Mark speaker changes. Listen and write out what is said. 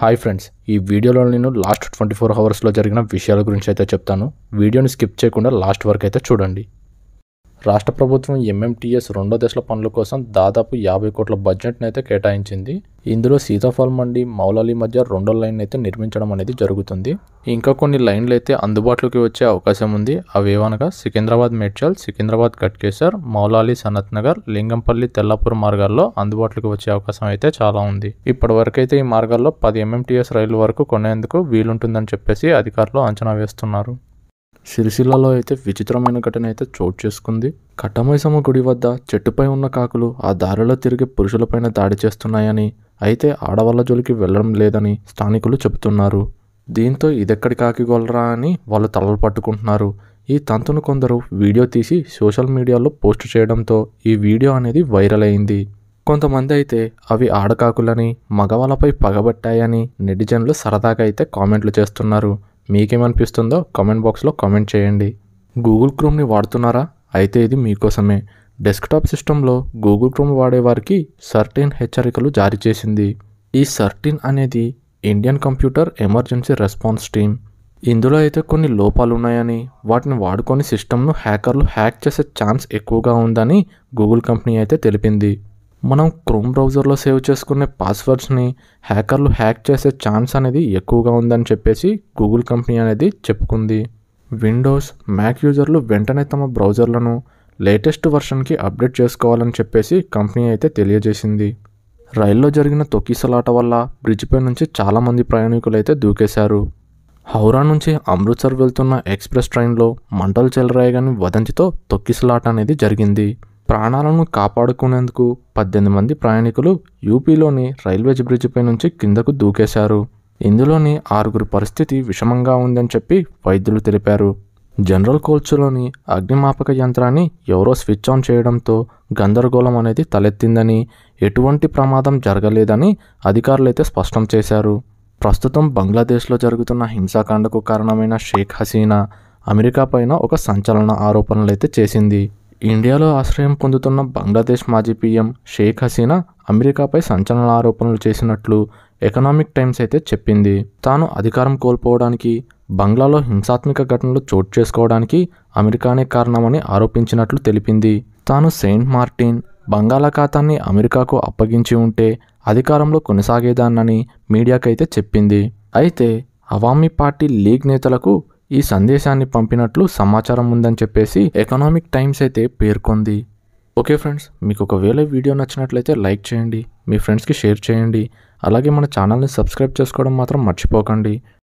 Speaker 1: Hi friends, ఈ వీడియోలో నేను లాస్ట్ 24 అవర్స్లో జరిగిన విషయాల గురించి అయితే చెప్తాను. వీడియోని స్కిప్ చేయకుండా లాస్ట్ వరకు అయితే చూడండి. రాష్ట్ర ప్రభుత్వం ఎంఎంటీఎస్ రెండో దశల పనుల కోసం దాదాపు 50 కోట్ల బడ్జెట్ని అయితే కేటాయించింది. ఇందులో సీతాఫల్ మండి మౌలాలి మధ్య రెండో లైన్ అయితే నిర్మించడం అనేది జరుగుతుంది. ఇంకా కొన్ని లైన్లు అయితే అందుబాటులోకి వచ్చే అవకాశం ఉంది. అవేవనగా సికింద్రాబాద్ మేడ్చల్, సికింద్రాబాద్ ఘట్కేసర్, మౌలాలి సనత్ నగర్, లింగంపల్లి తెల్లాపూర్ మార్గాల్లో అందుబాటులోకి వచ్చే అవకాశం అయితే చాలా ఉంది. ఇప్పటి వరకైతే ఈ మార్గాల్లో 10 ఎంఎంటీఎస్ రైళ్ల వరకు కొనేందుకు వీలుంటుందని చెప్పేసి అధికారులు అంచనా వేస్తున్నారు. సిరిసిల్లలో అయితే విచిత్రమైన ఘటన అయితే చోటు చేసుకుంది. కట్టమైసమ్మ గుడి వద్ద చెట్టుపై ఉన్న కాకులు ఆ దారిలో తిరిగే పురుషులపైన దాడి చేస్తున్నాయని, అయితే ఆడవాళ్ల జోలికి వెళ్లడం లేదని స్థానికులు చెబుతున్నారు. దీంతో ఇదెక్కడి కాకిగోలరా అని వాళ్ళు తలలు పట్టుకుంటున్నారు. ఈ తంతును కొందరు వీడియో తీసి సోషల్ మీడియాలో పోస్ట్ చేయడంతో ఈ వీడియో అనేది వైరల్ అయింది. కొంతమంది అయితే అవి ఆడకాకులని, మగవాళ్ళపై పగబట్టాయని నెటిజన్లు సరదాగా అయితే కామెంట్లు చేస్తున్నారు. మీకేమనిపిస్తుందో కామెంట్ బాక్స్లో కామెంట్ చేయండి. గూగుల్ క్రోమ్ని వాడుతున్నారా? అయితే ఇది మీకోసమే. డెస్క్టాప్ సిస్టంలో గూగుల్ క్రోమ్ వాడేవారికి సర్టెన్ హెచ్చరికలు జారీ చేసింది. ఈ సర్టెన్ అనేది Indian computer emergency response team. ఇందులో అయితే కొన్ని లోపాలు ఉన్నాయని, వాటిని వాడుకొని సిస్టమ్ను హ్యాకర్లు హ్యాక్ చేసే ఛాన్స్ ఎక్కువగా ఉందని గూగుల్ కంపెనీ అయితే తెలిపింది. మనం క్రోమ్ బ్రౌజర్లో సేవ్ చేసుకునే పాస్వర్డ్స్ని హ్యాకర్లు హ్యాక్ చేసే ఛాన్స్ అనేది ఎక్కువగా ఉందని చెప్పేసి గూగుల్ కంపెనీ అనేది చెప్పుకుంది. విండోస్, మ్యాక్ యూజర్లు వెంటనే తమ బ్రౌజర్లను లేటెస్ట్ వర్షన్కి అప్డేట్ చేసుకోవాలని చెప్పేసి కంపెనీ అయితే తెలియజేసింది. రైల్లో జరిగిన తొక్కిసలాట వల్ల బ్రిడ్జిపై నుంచి చాలామంది ప్రయాణికులు అయితే దూకేశారు. హౌరా నుంచి అమృత్సర్ వెళ్తున్న ఎక్స్ప్రెస్ ట్రైన్లో మంటలు చెలరేగని వదంతితో తొక్కిసలాట అనేది జరిగింది. ప్రాణాలను కాపాడుకునేందుకు 18 మంది ప్రయాణికులు యూపీలోని రైల్వేజ్ బ్రిడ్జిపై నుంచి కిందకు దూకేశారు. ఇందులోని 6 పరిస్థితి విషమంగా ఉందని చెప్పి వైద్యులు తెలిపారు. జనరల్ కోచ్లోని అగ్నిమాపక యంత్రాన్ని ఎవరో స్విచ్ ఆన్ చేయడంతో గందరగోళం అనేది తలెత్తిందని, ఎటువంటి ప్రమాదం జరగలేదని అధికారులైతే స్పష్టం చేశారు. ప్రస్తుతం బంగ్లాదేశ్లో జరుగుతున్న హింసాకాండకు కారణమైన షేక్ హసీనా అమెరికా పైన ఒక సంచలన ఆరోపణలైతే చేసింది. ఇండియాలో ఆశ్రయం పొందుతున్న బంగ్లాదేశ్ మాజీ పీఎం షేక్ హసీనా అమెరికాపై సంచలన ఆరోపణలు చేసినట్లు ఎకనామిక్ టైమ్స్ అయితే చెప్పింది. తాను అధికారం కోల్పోవడానికి, బంగ్లాలో హింసాత్మక ఘటనలు చోటు చేసుకోవడానికి అమెరికానే కారణమని ఆరోపించినట్లు తెలిపింది. తాను సెయింట్ మార్టిన్, బంగాళాఖాతాన్ని అమెరికాకు అప్పగించి ఉంటే అధికారంలో కొనసాగేదాన్నని మీడియాకైతే చెప్పింది. అయితే అవామీ పార్టీ లీగ్ నేతలకు ఈ సందేశాన్ని పంపినట్లు సమాచారం ఉందని చెప్పేసి ఎకనామిక్ టైమ్స్ అయితే పేర్కొంది. ఓకే ఫ్రెండ్స్, మీకు ఒకవేళ వీడియో నచ్చినట్లయితే లైక్ చేయండి, మీ ఫ్రెండ్స్కి షేర్ చేయండి. అలాగే మన ఛానల్ని సబ్స్క్రైబ్ చేసుకోవడం మాత్రం మర్చిపోకండి.